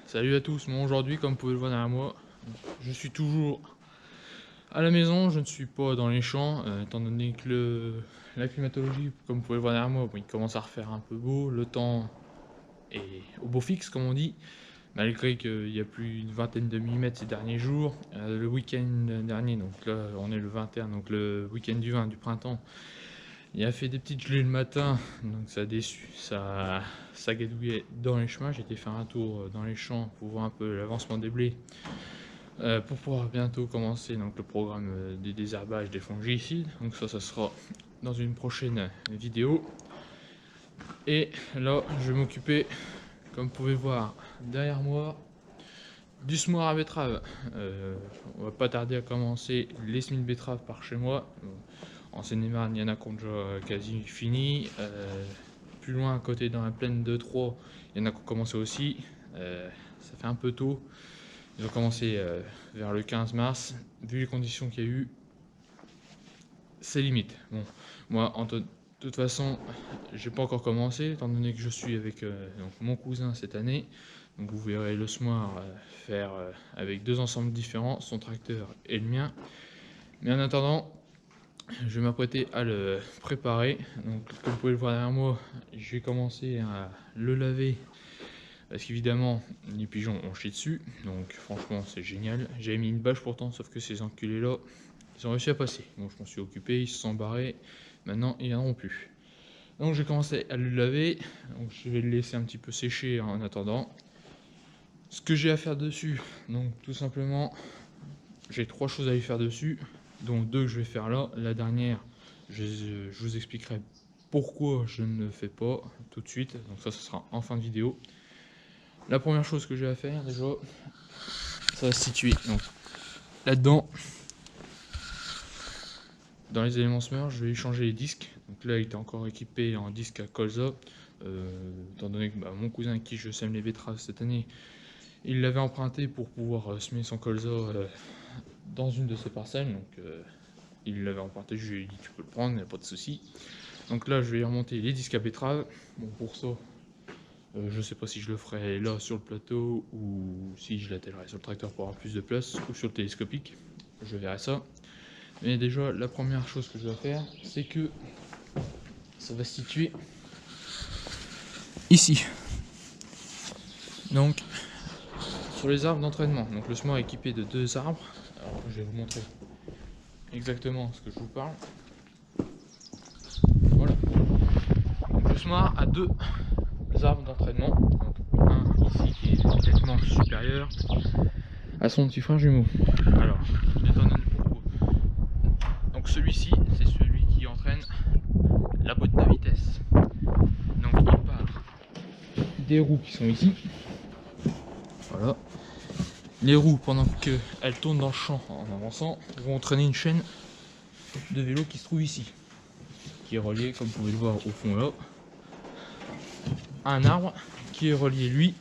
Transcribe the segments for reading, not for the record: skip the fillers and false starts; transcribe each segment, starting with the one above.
Salut à tous, moi aujourd'hui comme vous pouvez le voir derrière moi, je suis toujours à la maison, je ne suis pas dans les champs, étant donné que la climatologie, comme vous pouvez le voir derrière moi, bon, il commence à refaire un peu beau, le temps est au beau fixe comme on dit, malgré qu'il y a plus d'une vingtaine de millimètres ces derniers jours. Le week-end dernier, donc là on est le 21, donc le week-end du 20 du printemps, il a fait des petites gelées le matin, donc ça a déçu, ça gadouillait dans les chemins. J'ai été faire un tour dans les champs pour voir un peu l'avancement des blés, pour pouvoir bientôt commencer donc le programme des désherbages des fongicides. Donc ça sera dans une prochaine vidéo. Et là, je vais m'occuper, comme vous pouvez voir derrière moi, du semoir à betterave. On va pas tarder à commencer les semis de betterave par chez moi. En Seine-et-Marne, il y en a qui ont déjà quasi fini. Plus loin, à côté dans la plaine de Troyes, il y en a qui ont commencé aussi. Ça fait un peu tôt. Ils ont commencé vers le 15 mars. Vu les conditions qu'il y a eu, c'est limite. Bon, moi, de toute façon, j'ai pas encore commencé, étant donné que je suis avec donc mon cousin cette année. Donc vous verrez le semoir faire avec deux ensembles différents, son tracteur et le mien. Mais en attendant, je vais m'apprêter à le préparer. Donc comme vous pouvez le voir derrière moi, je vais commencer à le laver. Parce qu'évidemment, les pigeons ont chié dessus. Donc franchement, c'est génial. J'avais mis une bâche pourtant, sauf que ces enculés là, ils ont réussi à passer. Donc je m'en suis occupé, ils se sont barrés. Maintenant, ils viendront plus. Donc j'ai commencé à le laver. Donc je vais le laisser un petit peu sécher en attendant. Ce que j'ai à faire dessus, donc tout simplement, j'ai trois choses à lui faire dessus, dont deux que je vais faire là. La dernière, je vous expliquerai pourquoi je ne le fais pas tout de suite. Donc ça sera en fin de vidéo. La première chose que j'ai à faire déjà, ça va se situer donc là-dedans. Dans les éléments semeurs, je vais lui changer les disques. Donc là, il était encore équipé en disque à colza. Étant donné que mon cousin avec qui je sème les betteraves cette année, il l'avait emprunté pour pouvoir semer son colza dans une de ses parcelles. Donc il l'avait emprunté, je lui ai dit tu peux le prendre, il n'y a pas de souci. Donc là, je vais y remonter les disques à betterave. Bon, pour ça, je sais pas si je le ferai là sur le plateau ou si je l'attellerai sur le tracteur pour avoir plus de place ou sur le télescopique. Je verrai ça. Mais déjà, la première chose que je dois faire, c'est que ça va se situer ici. Donc, sur les arbres d'entraînement. Donc le semoir est équipé de deux arbres. Alors, je vais vous montrer exactement ce que je vous parle. Voilà. Donc, le semoir a deux arbres d'entraînement. Donc un ici qui est nettement supérieur à son petit frère jumeau. Alors, étant donné pourquoi. Donc celui-ci, c'est celui qui entraîne la boîte de vitesse. Donc il part des roues qui sont ici. Voilà. Les roues, pendant qu'elles tournent dans le champ en avançant, vont entraîner une chaîne de vélo qui se trouve ici, qui est reliée, comme vous pouvez le voir au fond là, à un arbre qui est relié lui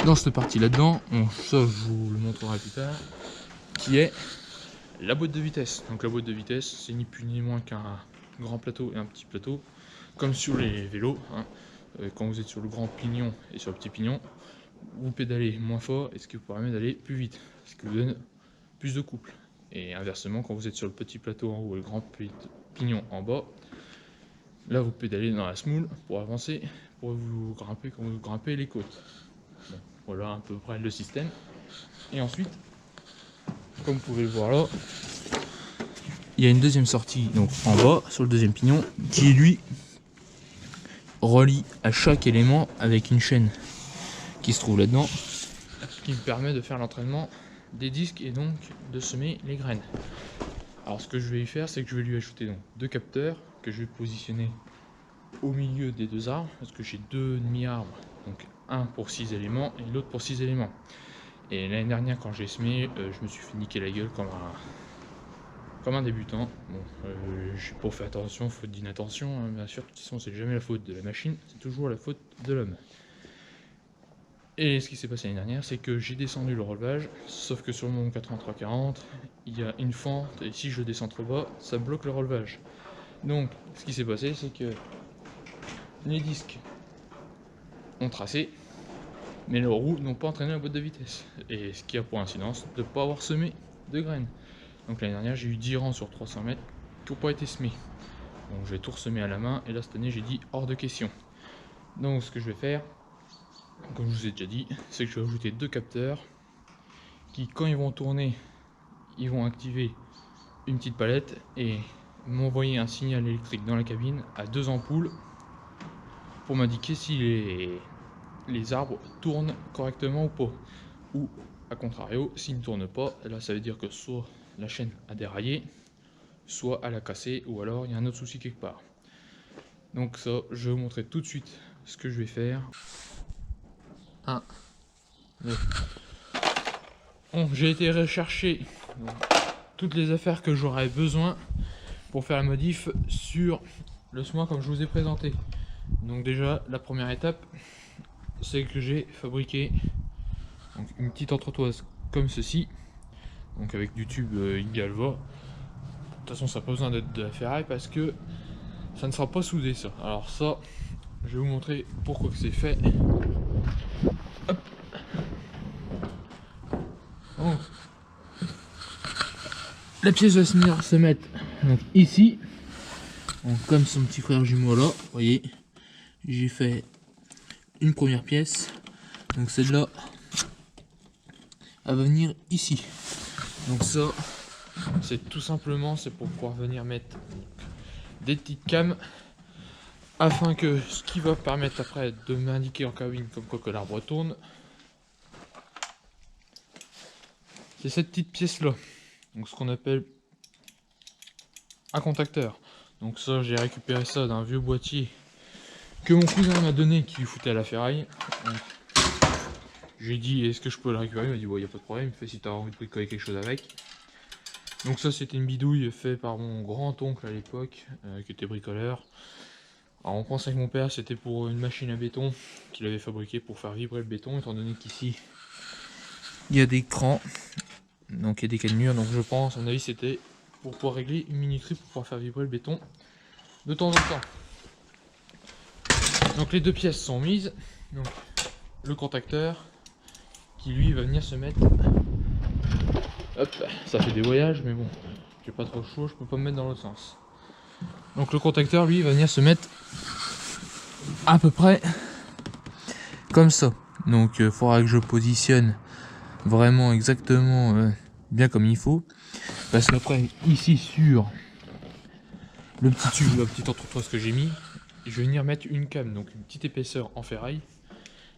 dans cette partie là-dedans. Bon, ça je vous le montrerai plus tard, qui est la boîte de vitesse. Donc la boîte de vitesse, c'est ni plus ni moins qu'un grand plateau et un petit plateau, comme sur les vélos. Quand vous êtes sur le grand pignon et sur le petit pignon, vous pédalez moins fort et ce qui vous permet d'aller plus vite, ce qui vous donne plus de couple. Et inversement, quand vous êtes sur le petit plateau en haut et le grand pignon en bas, là vous pédalez dans la semoule pour avancer, pour vous grimper quand vous grimpez les côtes. Bon, voilà à peu près le système. Et ensuite, comme vous pouvez le voir là, il y a une deuxième sortie donc en bas sur le deuxième pignon qui lui relie à chaque élément avec une chaîne qui se trouve là-dedans, ce qui me permet de faire l'entraînement des disques et donc de semer les graines. Alors ce que je vais y faire, c'est que je vais lui ajouter donc deux capteurs que je vais positionner au milieu des deux arbres, parce que j'ai deux demi-arbres, donc un pour 6 éléments et l'autre pour 6 éléments. Et l'année dernière quand j'ai semé, je me suis fait niquer la gueule comme un débutant. Bon, j'ai pas fait attention, faute d'inattention, hein, bien sûr, de toute façon c'est jamais la faute de la machine, c'est toujours la faute de l'homme. Et ce qui s'est passé l'année dernière, c'est que j'ai descendu le relevage, sauf que sur mon 8340, il y a une fente, et si je descends trop bas, ça bloque le relevage. Donc, ce qui s'est passé, c'est que les disques ont tracé, mais leurs roues n'ont pas entraîné la boîte de vitesse. Et ce qui a pour incidence de ne pas avoir semé de graines. Donc l'année dernière, j'ai eu 10 rangs sur 300 mètres qui n'ont pas été semés. Donc j'ai tout ressemé à la main, et là cette année j'ai dit hors de question. Donc ce que je vais faire, comme je vous ai déjà dit, c'est que je vais ajouter 2 capteurs qui, quand ils vont tourner, ils vont activer une petite palette et m'envoyer un signal électrique dans la cabine à 2 ampoules pour m'indiquer si les arbres tournent correctement ou pas. Ou à contrario, s'ils ne tournent pas, là ça veut dire que soit la chaîne a déraillé, soit elle a cassé, ou alors il y a un autre souci quelque part. Donc ça, je vais vous montrer tout de suite ce que je vais faire. Bon, j'ai été rechercher toutes les affaires que j'aurais besoin pour faire la modif sur le semoir comme je vous ai présenté. Donc déjà, la première étape, c'est que j'ai fabriqué donc une petite entretoise comme ceci, donc avec du tube Galva. De toute façon, ça n'a pas besoin d'être de la ferraille parce que ça ne sera pas soudé ça. Alors ça, je vais vous montrer pourquoi que c'est fait. Hop. Donc, la pièce va venir se mettre donc ici, donc comme son petit frère jumeau là. Vous voyez, j'ai fait une première pièce, donc celle-là elle va venir ici. Donc ça, c'est tout simplement, c'est pour pouvoir venir mettre des petites cames afin que ce qui va permettre après de m'indiquer en cabine comme quoi que l'arbre tourne, c'est cette petite pièce là, donc ce qu'on appelle un contacteur. Donc ça, j'ai récupéré ça d'un vieux boîtier que mon cousin m'a donné qui foutait à la ferraille. J'ai dit est-ce que je peux le récupérer, il m'a dit ouais, y a pas de problème, il fait si tu as envie de bricoler quelque chose avec. Donc ça, c'était une bidouille faite par mon grand oncle à l'époque qui était bricoleur. Alors on pense avec mon père, c'était pour une machine à béton qu'il avait fabriquée pour faire vibrer le béton, étant donné qu'ici il y a des crans, donc il y a des cannelures, donc je pense, à mon avis c'était pour pouvoir régler une minuterie pour pouvoir faire vibrer le béton de temps en temps. Donc les deux pièces sont mises, donc le contacteur qui lui va venir se mettre, hop, ça fait des voyages mais bon, j'ai pas trop chaud, je peux pas me mettre dans l'autre sens. Donc le contacteur lui va venir se mettre à peu près comme ça. Donc il faudra que je positionne vraiment exactement bien comme il faut, parce qu'après ici sur le petit tube, la petite entretoise que j'ai mis, je vais venir mettre une came, donc une petite épaisseur en ferraille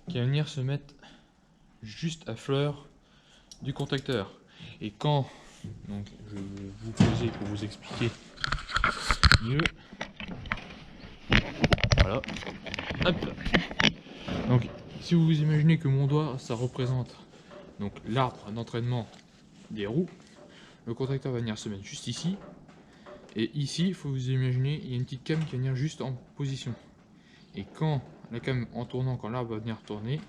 qui va venir se mettre juste à fleur du contacteur. Et quand, donc je vais vous poser pour vous expliquer mieux, voilà, hop. Donc si vous vous imaginez que mon doigt ça représente donc l'arbre d'entraînement des roues, le contacteur va venir se mettre juste ici, et ici il faut vous imaginer il y a une petite came qui va venir juste en position. Et quand la came en tournant, quand l'arbre va venir tourner,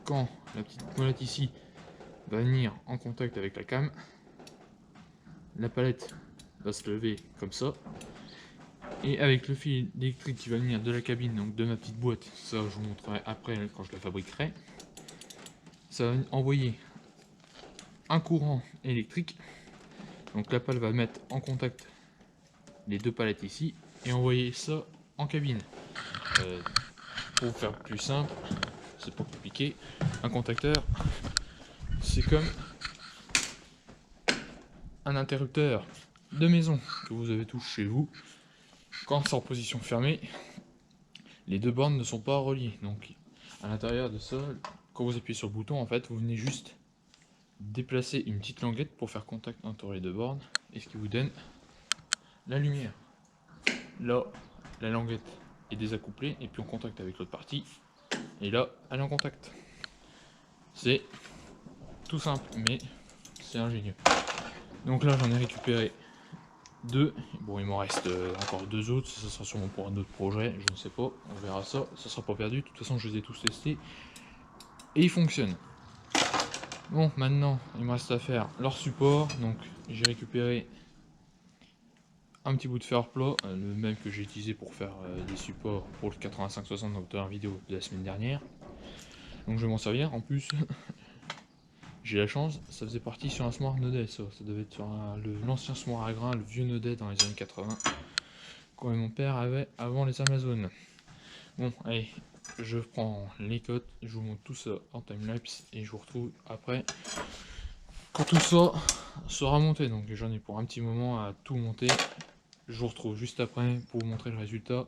quand la petite molette ici va venir en contact avec la came, la palette va se lever comme ça, et avec le fil électrique qui va venir de la cabine, donc de ma petite boîte, ça je vous montrerai après quand je la fabriquerai, ça va envoyer un courant électrique. Donc la pale va mettre en contact les deux palettes ici et envoyer ça en cabine. Pour faire plus simple, c'est pas compliqué, un contacteur c'est comme un interrupteur de maison que vous avez tous chez vous. Quand c'est en position fermée, les deux bornes ne sont pas reliées. Donc à l'intérieur de ça, quand vous appuyez sur le bouton, en fait vous venez juste déplacer une petite languette pour faire contact entre les deux bornes, et ce qui vous donne la lumière. Là, la languette est désaccouplée et puis en contact avec l'autre partie, et là, elle est en contact. C'est tout simple, mais c'est ingénieux. Donc là, j'en ai récupéré deux. Bon, il m'en reste encore deux autres, ça sera sûrement pour un autre projet, je ne sais pas, on verra ça, ça sera pas perdu. De toute façon, je les ai tous testés et ils fonctionnent. Bon, maintenant, il me reste à faire leur support. Donc, j'ai récupéré un petit bout de fer plat, le même que j'ai utilisé pour faire des supports pour le 85-60 dans la vidéo de la semaine dernière. Donc je vais m'en servir. En plus, j'ai la chance, ça faisait partie sur un Smart Naudet, ça devait être sur l'ancien Smart à grain, le vieux Naudet dans les années 80, quand mon père avait avant les Amazones. Bon, allez, je prends les cotes, je vous montre tout ça en timelapse et je vous retrouve après quand tout ça sera monté. Donc j'en ai pour un petit moment à tout monter. Je vous retrouve juste après pour vous montrer le résultat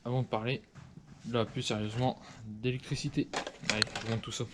avant de parler là plus sérieusement d'électricité. Allez, je vous montre tout ça.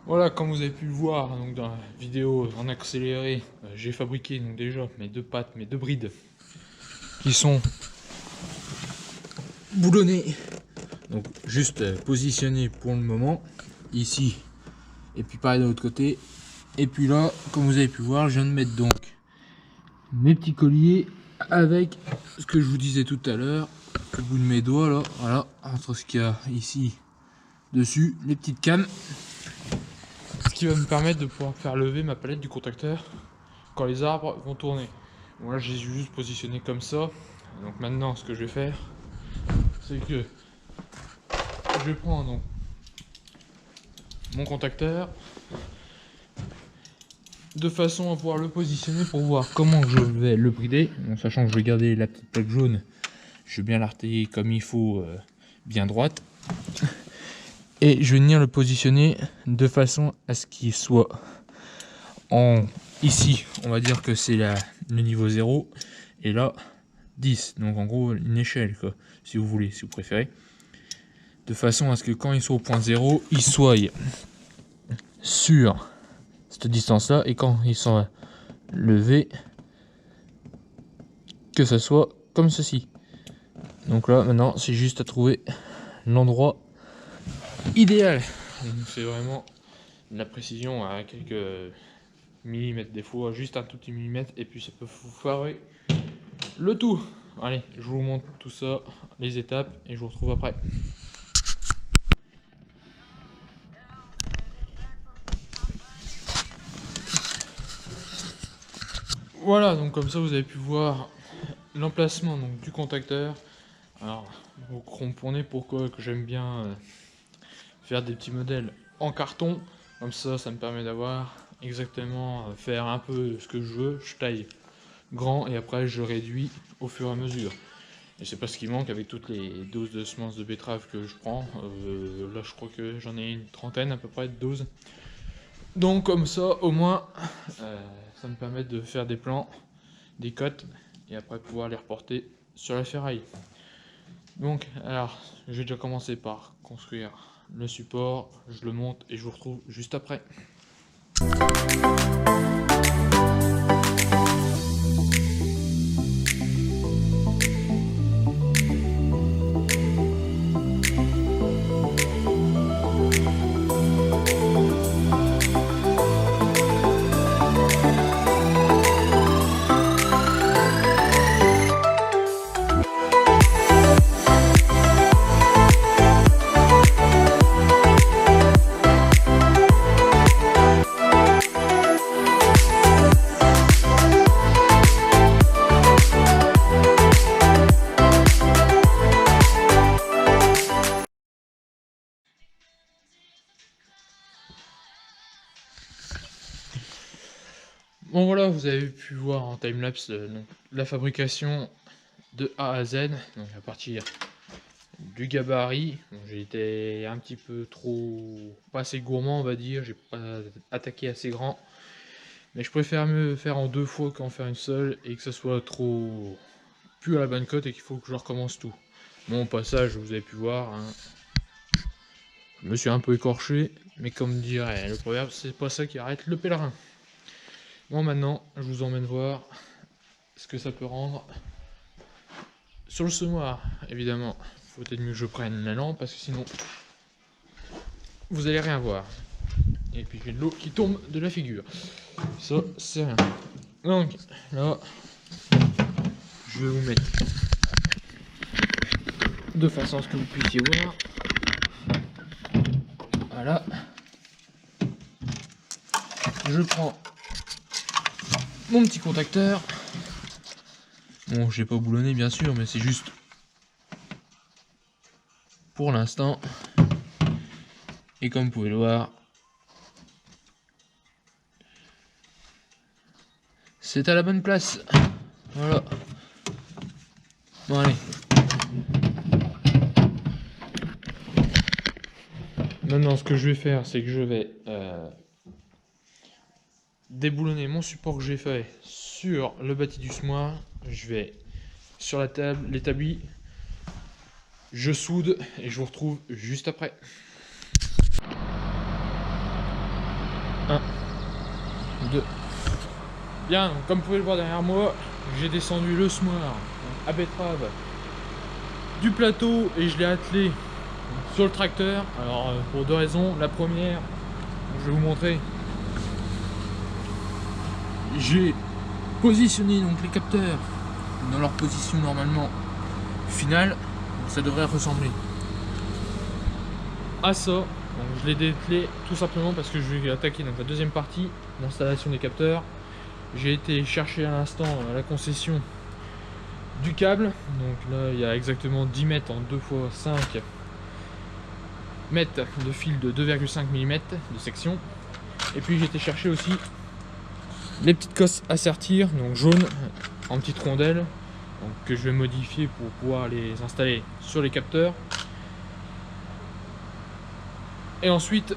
Voilà, comme vous avez pu le voir donc dans la vidéo en accéléré, j'ai fabriqué donc déjà mes deux pattes, mes deux brides qui sont boulonnées, donc juste positionnées pour le moment ici, et puis pareil de l'autre côté. Et puis là, comme vous avez pu voir, je viens de mettre donc mes petits colliers avec ce que je vous disais tout à l'heure, au bout de mes doigts là, voilà, entre ce qu'il y a ici dessus, les petites cannes. Ce qui va me permettre de pouvoir faire lever ma palette du contacteur quand les arbres vont tourner. Bon, là, j'ai juste positionné comme ça. Donc maintenant, ce que je vais faire, c'est que je vais prendre donc mon contacteur de façon à pouvoir le positionner pour voir comment je vais le brider. En sachant que je vais garder la petite plaque jaune, je vais bien l'artiller comme il faut, bien droite. Et je vais venir le positionner de façon à ce qu'il soit ici, on va dire que c'est le niveau 0, et là 10, donc en gros une échelle quoi, si vous voulez, si vous préférez, de façon à ce que quand il soit au point 0, il soit sur cette distance là, et quand il sera levé, que ça soit comme ceci. Donc là maintenant c'est juste à trouver l'endroit idéal. C'est vraiment de la précision à quelques millimètres, des fois juste un tout petit millimètre, et puis ça peut vous foirer le tout. Allez, je vous montre tout ça, les étapes, et je vous retrouve après. Voilà, donc comme ça vous avez pu voir l'emplacement donc du contacteur. Alors vous comprenez pourquoi que j'aime bien faire des petits modèles en carton, comme ça me permet d'avoir exactement, faire un peu ce que je veux. Je taille grand et après je réduis au fur et à mesure, et c'est pas ce qui manque avec toutes les doses de semences de betterave que je prends. Là je crois que j'en ai une trentaine à peu près de doses, donc comme ça au moins ça me permet de faire des plans, des cotes, et après pouvoir les reporter sur la ferraille. Donc alors je vais déjà commencer par construire le support, je le monte et je vous retrouve juste après. Bon voilà, vous avez pu voir en timelapse donc la fabrication de A à Z, donc à partir du gabarit. Bon, j'ai été un petit peu trop, pas assez gourmand on va dire, j'ai pas attaqué assez grand, mais je préfère me faire en 2 fois qu'en faire une seule et que ça soit trop plus à la bonne cote et qu'il faut que je recommence tout. Bon, au passage, vous avez pu voir, hein, je me suis un peu écorché, mais comme dirait le proverbe, c'est pas ça qui arrête le pèlerin. Bon, maintenant, je vous emmène voir ce que ça peut rendre sur le semoir. Évidemment, faut peut-être mieux que je prenne la lampe parce que sinon, vous allez rien voir. Et puis j'ai de l'eau qui tombe de la figure. Ça, c'est rien. Donc, là, je vais vous mettre de façon à ce que vous puissiez voir. Voilà. Je prends mon petit contacteur. Bon, j'ai pas boulonné bien sûr, mais c'est juste pour l'instant. Et comme vous pouvez le voir, c'est à la bonne place. Voilà. Bon allez. Maintenant ce que je vais faire, c'est que je vais déboulonner mon support que j'ai fait sur le bâti du semoir. Je vais sur la table, l'établi, je soude et je vous retrouve juste après. 1, 2. Bien, comme vous pouvez le voir derrière moi, j'ai descendu le semoir à betterave du plateau et je l'ai attelé sur le tracteur. Alors pour 2 raisons. La première, je vais vous montrer. J'ai positionné donc les capteurs dans leur position normalement finale. Ça devrait ressembler à ça. Donc je l'ai dételé tout simplement parce que je vais attaquer donc la deuxième partie, l'installation des capteurs. J'ai été chercher à l'instant à la concession du câble. Donc là il y a exactement 10 mètres en 2 x 5 mètres de fil de 2,5 mm de section. Et puis j'ai été chercher aussi les petites cosses à sertir, donc jaunes en petites rondelles, donc, que je vais modifier pour pouvoir les installer sur les capteurs. Et ensuite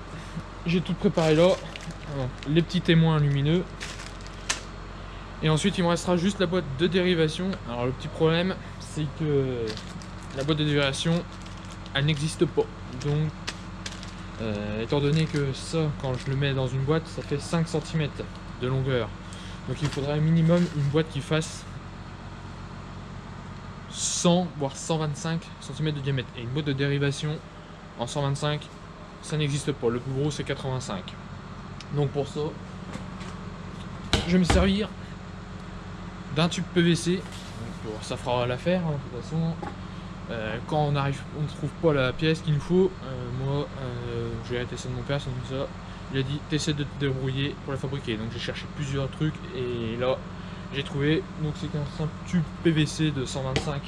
j'ai tout préparé là, donc, les petits témoins lumineux. Et ensuite il me restera juste la boîte de dérivation. Alors le petit problème c'est que la boîte de dérivation elle n'existe pas, donc étant donné que ça, quand je le mets dans une boîte, ça fait 5 cm de longueur. Donc il faudrait un minimum une boîte qui fasse 100 voire 125 cm de diamètre. Et une boîte de dérivation en 125, ça n'existe pas. Le plus gros c'est 85. Donc pour ça, je vais me servir d'un tube PVC. Donc, ça fera l'affaire, hein, de toute façon. Quand on ne trouve pas la pièce qu'il nous faut, moi j'ai arrêté ça de mon père, c'est comme ça. Il a dit t'essaies de te débrouiller pour la fabriquer. Donc j'ai cherché plusieurs trucs et là j'ai trouvé. Donc c'est un simple tube PVC de 125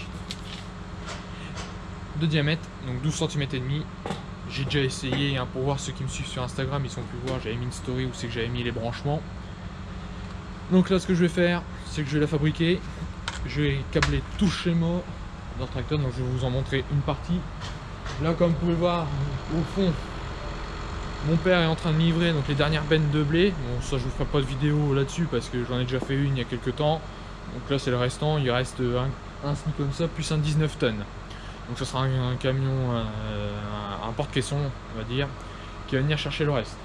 de diamètre, donc 12 cm et demi. J'ai déjà essayé, hein, pour voir ceux qui me suivent sur Instagram, ils sont pu voir, j'avais mis une story où c'est que j'avais mis les branchements. Donc là ce que je vais faire, c'est que je vais la fabriquer. Je vais câbler tout le schéma dans le tracteur, donc je vais vous en montrer une partie. Là comme vous pouvez voir au fond, mon père est en train de livrer donc les dernières bennes de blé. Bon ça je vous ferai pas de vidéo là-dessus parce que j'en ai déjà fait une il y a quelques temps. Donc là c'est le restant, il reste un SMIC comme ça plus un 19 tonnes. Donc ce sera un camion, un porte-caisson on va dire, qui va venir chercher le reste.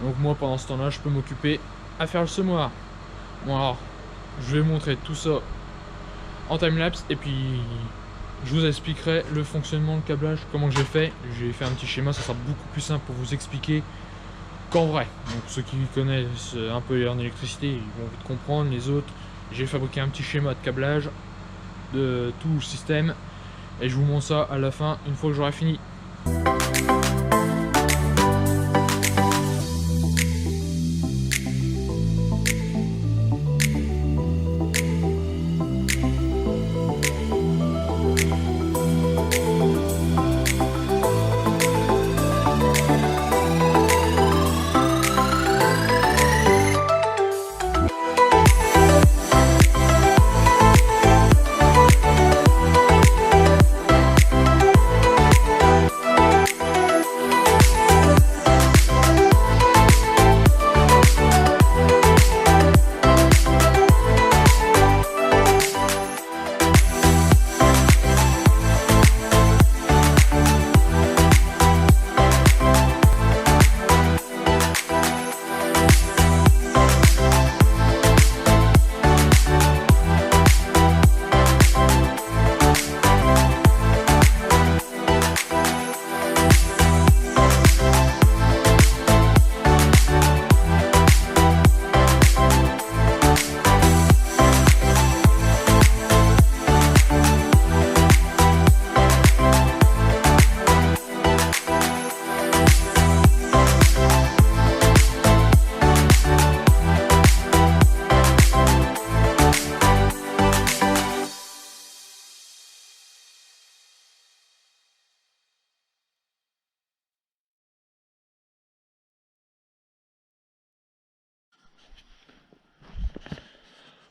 Donc moi pendant ce temps là je peux m'occuper à faire le semoir. Bon alors je vais vous montrer tout ça en timelapse et puis je vous expliquerai le fonctionnement, le câblage, comment j'ai fait. J'ai fait un petit schéma, ça sera beaucoup plus simple pour vous expliquer qu'en vrai. Donc ceux qui connaissent un peu en électricité, ils vont vite comprendre. Les autres, j'ai fabriqué un petit schéma de câblage de tout le système et je vous montre ça à la fin une fois que j'aurai fini.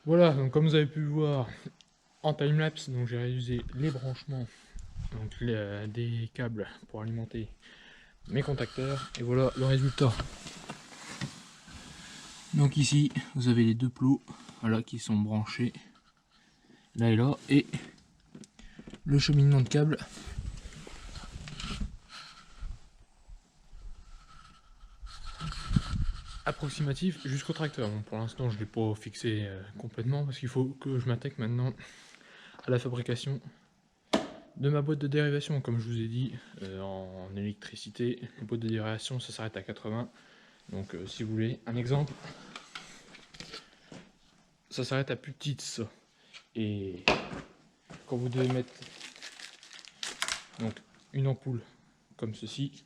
Voilà, donc comme vous avez pu le voir en timelapse, donc j'ai réalisé les branchements donc des câbles pour alimenter mes contacteurs, et voilà le résultat. Donc ici vous avez les deux plots, voilà, qui sont branchés là et là, et le cheminement de câbles approximatif jusqu'au tracteur. Bon, pour l'instant je ne l'ai pas fixé complètement parce qu'il faut que je m'attaque maintenant à la fabrication de ma boîte de dérivation. Comme je vous ai dit, en électricité, les boîtes de dérivation ça s'arrête à 80. Donc si vous voulez un exemple, ça s'arrête à plus petite ça. Et quand vous devez mettre donc une ampoule comme ceci,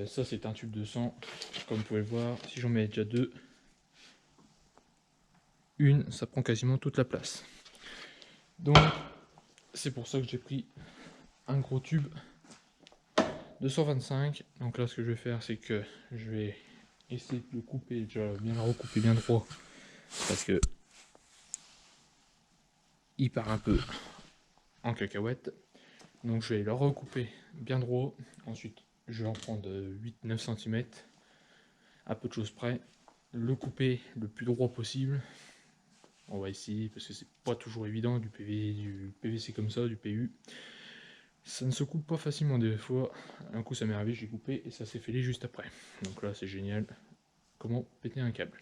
ça c'est un tube de 100, comme vous pouvez le voir. Si j'en mets déjà deux, une ça prend quasiment toute la place. Donc c'est pour ça que j'ai pris un gros tube de 125. Donc là ce que je vais faire, c'est que je vais essayer de le couper, déjà bien le recouper bien droit, parce que il part un peu en cacahuète. Donc je vais le recouper bien droit. Ensuite je vais en prendre 8-9 cm à peu de choses près, le couper le plus droit possible. On va essayer parce que c'est pas toujours évident, du PVC comme ça, du PU. Ça ne se coupe pas facilement des fois. Un coup ça m'est arrivé, j'ai coupé et ça s'est fêlé juste après. Donc là c'est génial. Comment péter un câble.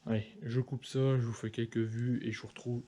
Allez, je coupe ça, je vous fais quelques vues et je vous retrouve.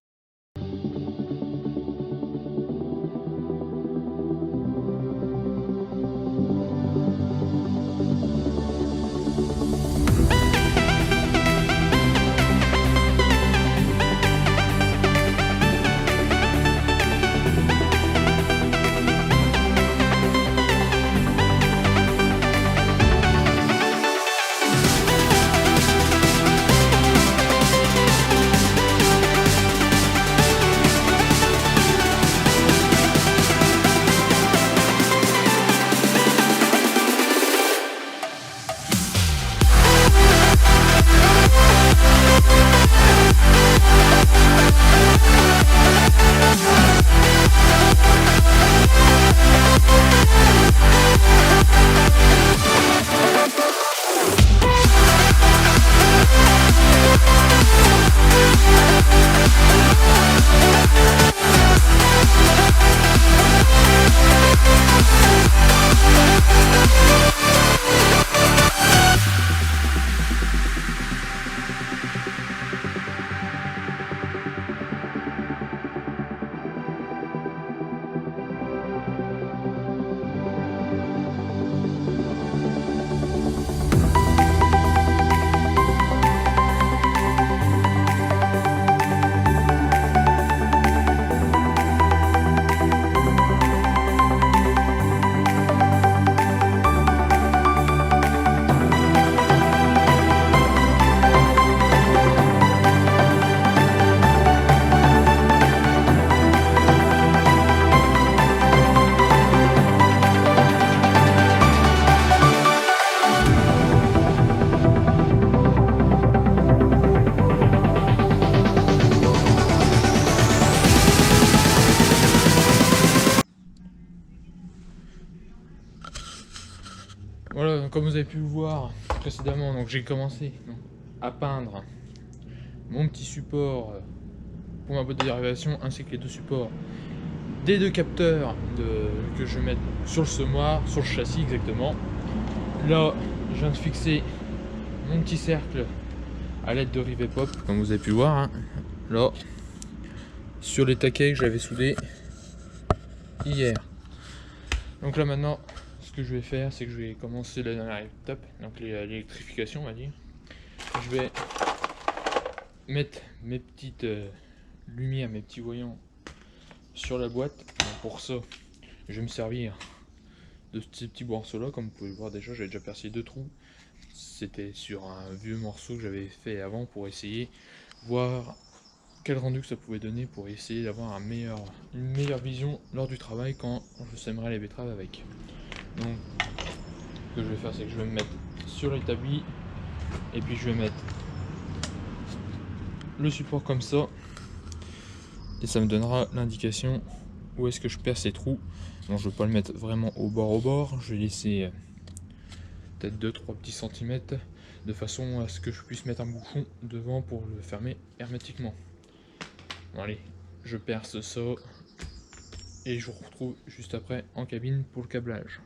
Voilà, comme vous avez pu le voir précédemment, donc j'ai commencé à peindre mon petit support pour ma boîte de dérivation, ainsi que les deux supports des deux capteurs que je vais mettre sur le semoir, sur le châssis exactement. Là, je viens de fixer mon petit cercle à l'aide de rivet pop, comme vous avez pu le voir, hein. Là, sur les taquets que j'avais soudés hier. Donc là maintenant, ce que je vais faire, c'est que je vais commencer la dernière étape, donc l'électrification, on va dire. Je vais mettre mes petites lumières, mes petits voyants sur la boîte. Donc pour ça, je vais me servir de ces petits morceaux là. Comme vous pouvez le voir, déjà j'avais déjà percé 2 trous. C'était sur un vieux morceau que j'avais fait avant pour essayer voir quel rendu que ça pouvait donner, pour essayer d'avoir une meilleure vision lors du travail quand je sèmerai les betteraves avec. Donc ce que je vais faire, c'est que je vais me mettre sur l'établi et puis je vais mettre le support comme ça et ça me donnera l'indication où est-ce que je perce les trous. Bon, je ne vais pas le mettre vraiment au bord, je vais laisser peut-être 2-3 petits centimètres de façon à ce que je puisse mettre un bouchon devant pour le fermer hermétiquement. Bon, allez, je perce ça et je vous retrouve juste après en cabine pour le câblage.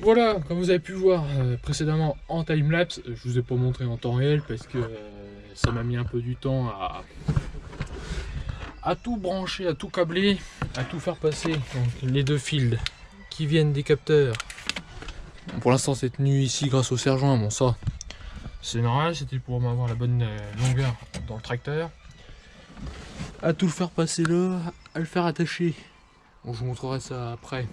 Voilà, comme vous avez pu voir précédemment en timelapse, je vous ai pas montré en temps réel parce que ça m'a mis un peu du temps à tout brancher, à tout câbler, à tout faire passer. Donc les deux fils qui viennent des capteurs. Pour l'instant c'est tenu ici grâce au serre-joint, bon ça c'est normal, c'était pour avoir la bonne longueur dans le tracteur. À tout le faire passer là, à le faire attacher. Bon, je vous montrerai ça après.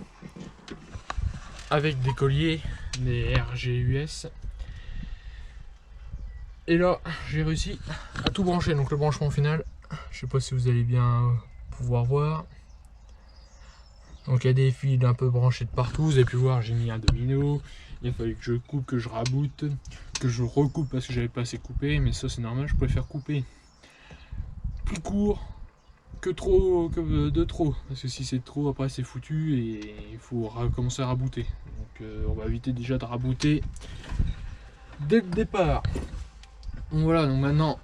Avec des colliers, des RGUS. Et là, j'ai réussi à tout brancher. Donc le branchement final, je sais pas si vous allez bien pouvoir voir. Donc il y a des fils un peu branchés de partout. Vous avez pu voir, j'ai mis un domino. Il a fallu que je coupe, que je raboute, que je recoupe parce que j'avais pas assez coupé. Mais ça c'est normal, je préfère couper plus court que de trop, parce que si c'est trop après c'est foutu et il faut commencer à rabouter. Donc on va éviter déjà de rabouter dès le départ. Donc voilà, donc maintenant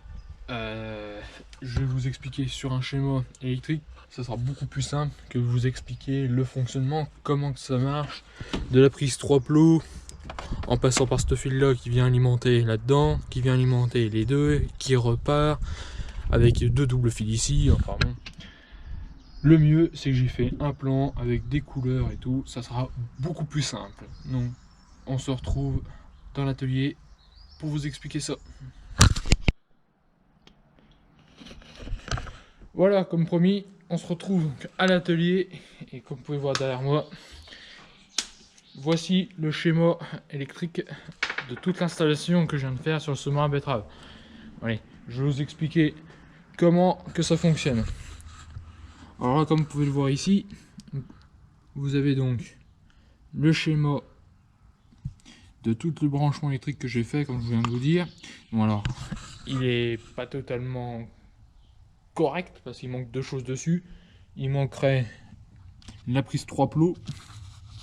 je vais vous expliquer sur un schéma électrique. Ça sera beaucoup plus simple que vous expliquer le fonctionnement, comment que ça marche, de la prise 3 plots en passant par ce fil là qui vient alimenter là-dedans, qui vient alimenter les deux, qui repart avec deux doubles fils ici. Enfin bon, le mieux c'est que j'ai fait un plan avec des couleurs et tout, ça sera beaucoup plus simple. Donc on se retrouve dans l'atelier pour vous expliquer ça. Voilà, comme promis, on se retrouve à l'atelier et comme vous pouvez voir derrière moi, voici le schéma électrique de toute l'installation que je viens de faire sur le semoir à betterave. Allez, je vais vous expliquer comment que ça fonctionne. Alors là, comme vous pouvez le voir ici, vous avez donc le schéma de tout le branchement électrique que j'ai fait, comme je viens de vous dire. Bon alors, il est pas totalement correct parce qu'il manque deux choses dessus. Il manquerait la prise 3 plots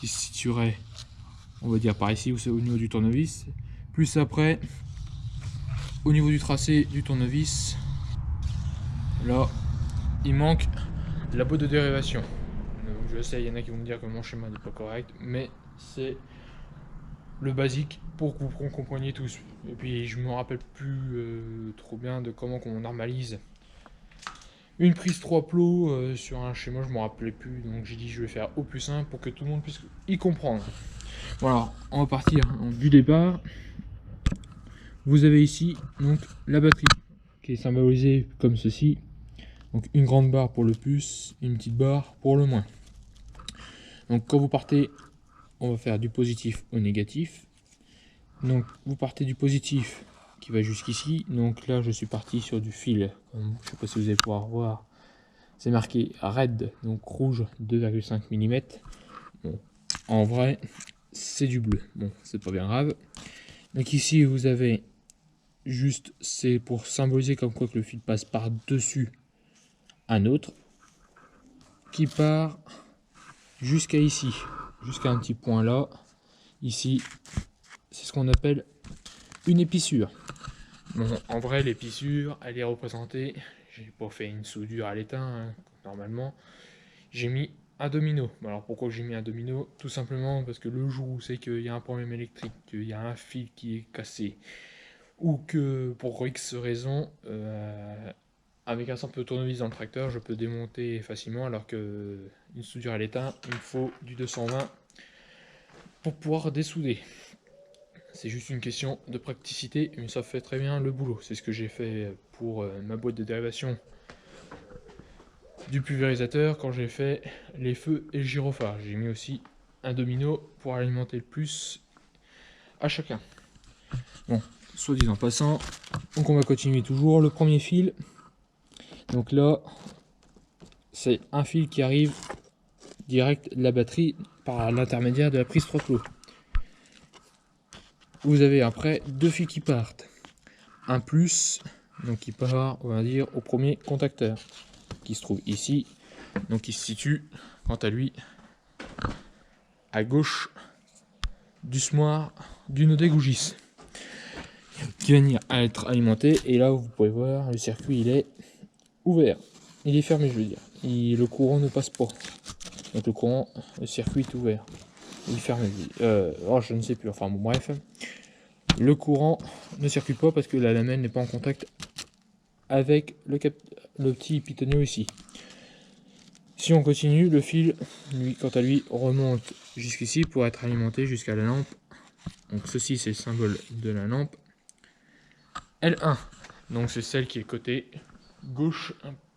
qui se situerait, on va dire par ici, où c'est au niveau du tournevis. Plus après, au niveau du tracé du tournevis, là, il manque la boîte de dérivation. Donc, je sais, il y en a qui vont me dire que mon schéma n'est pas correct, mais c'est le basique pour que vous compreniez tous. Et puis je me rappelle plus trop bien de comment on normalise une prise 3 plots sur un schéma, je me rappelais plus, donc j'ai dit je vais faire au plus simple pour que tout le monde puisse y comprendre. Voilà, on va partir du départ. Vous avez ici donc la batterie qui est symbolisée comme ceci. Donc une grande barre pour le plus, une petite barre pour le moins. Donc quand vous partez, on va faire du positif au négatif. Donc vous partez du positif qui va jusqu'ici. Donc là je suis parti sur du fil. Je ne sais pas si vous allez pouvoir voir. C'est marqué red, donc rouge 2,5 mm. Bon, en vrai c'est du bleu. Bon, c'est pas bien grave. Donc ici vous avez juste, c'est pour symboliser comme quoi que le fil passe par dessus un autre qui part jusqu'à ici, jusqu'à un petit point là. Ici, c'est ce qu'on appelle une épissure. Bon, en vrai, l'épissure, elle est représentée. J'ai pas fait une soudure à l'étain, hein, normalement. J'ai mis un domino. Alors pourquoi j'ai mis un domino? Tout simplement parce que le jour où c'est qu'il y a un problème électrique, qu'il y a un fil qui est cassé, ou que pour X raison, avec un simple tournevis dans le tracteur, je peux démonter facilement, alors que une soudure à l'étain, il me faut du 220 pour pouvoir dessouder. C'est juste une question de praticité, mais ça fait très bien le boulot. C'est ce que j'ai fait pour ma boîte de dérivation du pulvérisateur quand j'ai fait les feux et le gyrophare. J'ai mis aussi un domino pour alimenter le plus à chacun. Bon, soit dit en passant, donc on va continuer toujours. Le premier fil, donc là, c'est un fil qui arrive direct de la batterie par l'intermédiaire de la prise 3 plots. Vous avez après deux fils qui partent. Un plus, donc qui part, on va dire, au premier contacteur, qui se trouve ici, donc il se situe, quant à lui, à gauche du semoir du nodé Gougis, qui va venir à être alimenté, et là vous pouvez voir, le circuit il est ouvert, il est fermé je veux dire, et le courant ne passe pas, donc le circuit est ouvert. il ferme, oh, je ne sais plus, enfin bon, bref. Le courant ne circule pas parce que la lamelle n'est pas en contact avec le petit pitonneau ici. Si on continue, le fil, lui, quant à lui, remonte jusqu'ici pour être alimenté jusqu'à la lampe. Donc ceci, c'est le symbole de la lampe L1. Donc c'est celle qui est côté gauche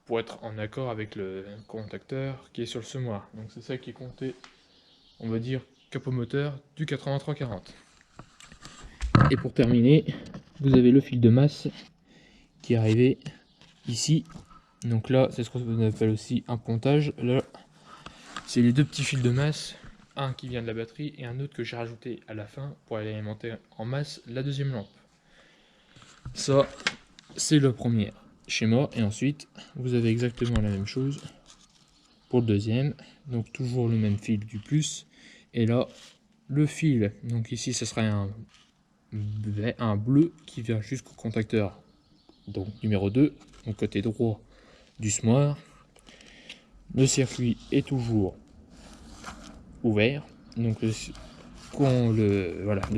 pour être en accord avec le contacteur qui est sur le semoir. Donc c'est celle qui est comptée, on va dire, capot moteur du 8340. Et pour terminer, vous avez le fil de masse qui est arrivé ici. Donc là, c'est ce qu'on appelle aussi un pontage. Là, c'est les deux petits fils de masse, un qui vient de la batterie et un autre que j'ai rajouté à la fin pour aller alimenter en masse la deuxième lampe. Ça, c'est le premier schéma. Et ensuite, vous avez exactement la même chose pour le deuxième. Donc toujours le même fil du plus. Et là, le fil, donc ici, ce serait un bleu qui vient jusqu'au contacteur, donc numéro 2, donc côté droit du semoir. Le circuit est toujours ouvert, donc le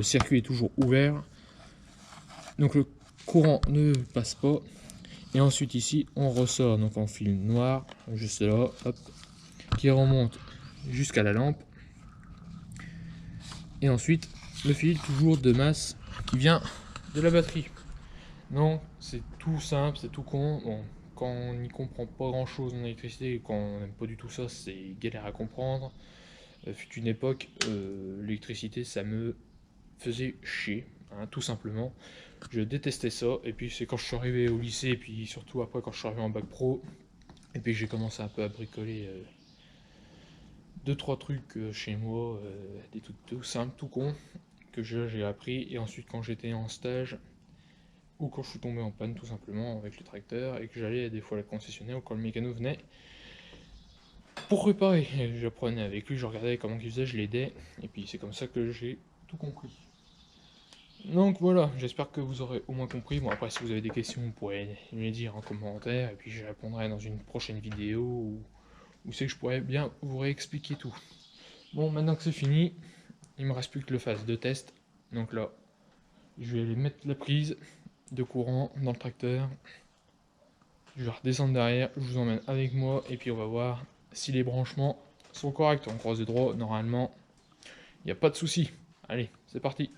circuit est toujours ouvert, donc le courant ne passe pas. Et ensuite ici on ressort donc en fil noir juste là, hop, qui remonte jusqu'à la lampe. Et ensuite le fil toujours de masse qui vient de la batterie. Donc c'est tout simple, c'est tout con. Bon, quand on n'y comprend pas grand chose en électricité et quand on n'aime pas du tout ça, c'est galère à comprendre. Fut une époque, l'électricité ça me faisait chier, hein, tout simplement. Je détestais ça, et puis c'est quand je suis arrivé au lycée, et puis surtout après quand je suis arrivé en bac pro, et puis j'ai commencé un peu à bricoler 2-3 trucs chez moi, des trucs tout simples, tout con, que j'ai appris. Et ensuite quand j'étais en stage, ou quand je suis tombé en panne tout simplement avec le tracteur, et que j'allais des fois à la concessionnaire, ou quand le mécano venait pour réparer, j'apprenais avec lui, je regardais comment il faisait, je l'aidais, et puis c'est comme ça que j'ai tout compris. Donc voilà, j'espère que vous aurez au moins compris. Bon, après si vous avez des questions, vous pourrez me les dire en commentaire, et puis je répondrai dans une prochaine vidéo, où c'est que je pourrais bien vous réexpliquer tout. Bon, maintenant que c'est fini, il me reste plus que le phase de test. Donc là, je vais aller mettre la prise de courant dans le tracteur. Je vais redescendre derrière, je vous emmène avec moi, et puis on va voir si les branchements sont corrects. On croise les droits, normalement, il n'y a pas de souci. Allez, c'est parti.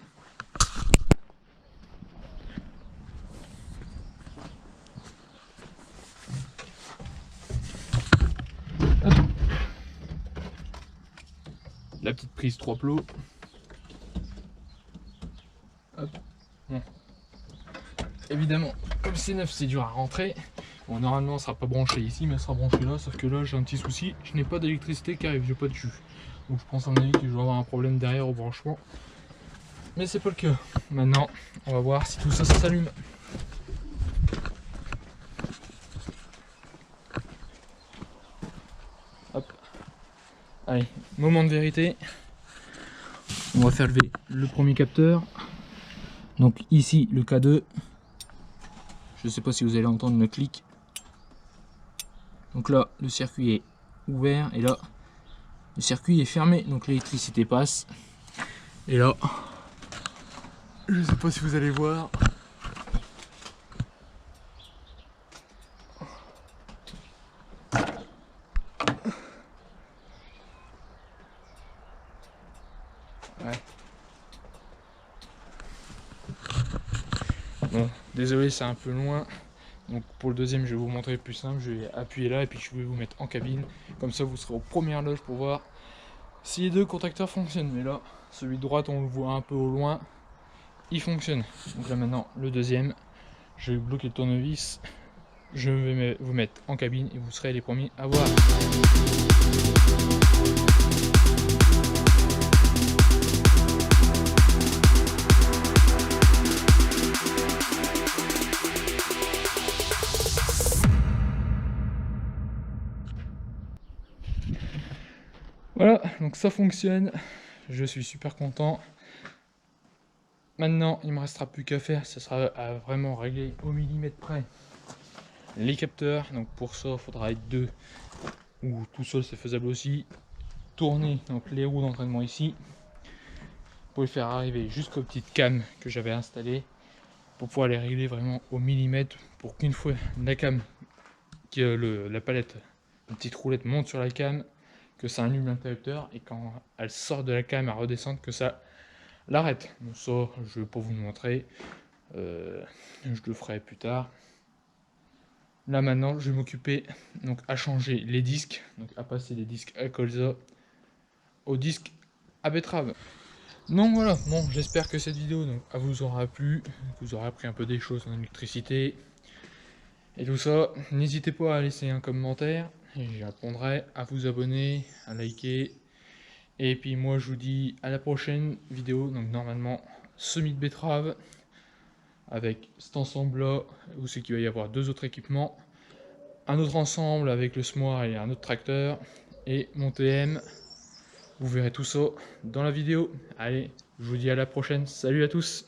La petite prise 3 plots. Hop. Bon. Évidemment, comme c'est neuf, c'est dur à rentrer. Bon, normalement, ça sera pas branché ici, mais ça sera branché là. Sauf que là, j'ai un petit souci. Je n'ai pas d'électricité qui arrive, j'ai pas de jus. Donc, je pense à mon avis que je vais avoir un problème derrière au branchement. Mais c'est pas le cas. Maintenant, on va voir si tout ça, ça s'allume. Hop. Allez, moment de vérité. On va faire lever le premier capteur. Donc ici, le K2. Je ne sais pas si vous allez entendre le clic. Donc là, le circuit est ouvert et là, le circuit est fermé. Donc l'électricité passe. Et là, je ne sais pas si vous allez voir. Ouais. Bon, désolé, c'est un peu loin. Donc pour le deuxième, je vais vous montrer plus simple. Je vais appuyer là et puis je vais vous mettre en cabine. Comme ça, vous serez aux premières loges pour voir si les deux contacteurs fonctionnent. Mais là, celui de droite, on le voit un peu au loin. Il fonctionne. Donc là maintenant, le deuxième, je vais bloquer le tournevis. Je vais vous mettre en cabine et vous serez les premiers à voir. Voilà, donc ça fonctionne, je suis super content. Maintenant, il ne me restera plus qu'à faire, ce sera à vraiment régler au millimètre près les capteurs. Donc pour ça, il faudra être deux, ou tout seul c'est faisable aussi. Tourner donc les roues d'entraînement ici, pour les faire arriver jusqu'aux petites cames que j'avais installées, pour pouvoir les régler vraiment au millimètre, pour qu'une fois la came, que la palette, une petite roulette monte sur la came, que ça allume l'interrupteur, et quand elle sort de la came à redescendre, que ça l'arrête. Donc ça, je ne vais pas vous le montrer, je le ferai plus tard. Là maintenant, je vais m'occuper donc à changer les disques, donc à passer les disques à colza aux disques à betterave. Donc voilà, bon, j'espère que cette vidéo donc, vous aura plu, que vous aurez appris un peu des choses en électricité et tout ça. N'hésitez pas à laisser un commentaire, et j'y répondrai, à vous abonner, à liker. Et puis moi je vous dis à la prochaine vidéo, donc normalement semis de betterave, avec cet ensemble là, où c'est qu'il va y avoir 2 autres équipements, un autre ensemble avec le semoir et un autre tracteur, et mon TM. Vous verrez tout ça dans la vidéo. Allez, je vous dis à la prochaine. Salut à tous!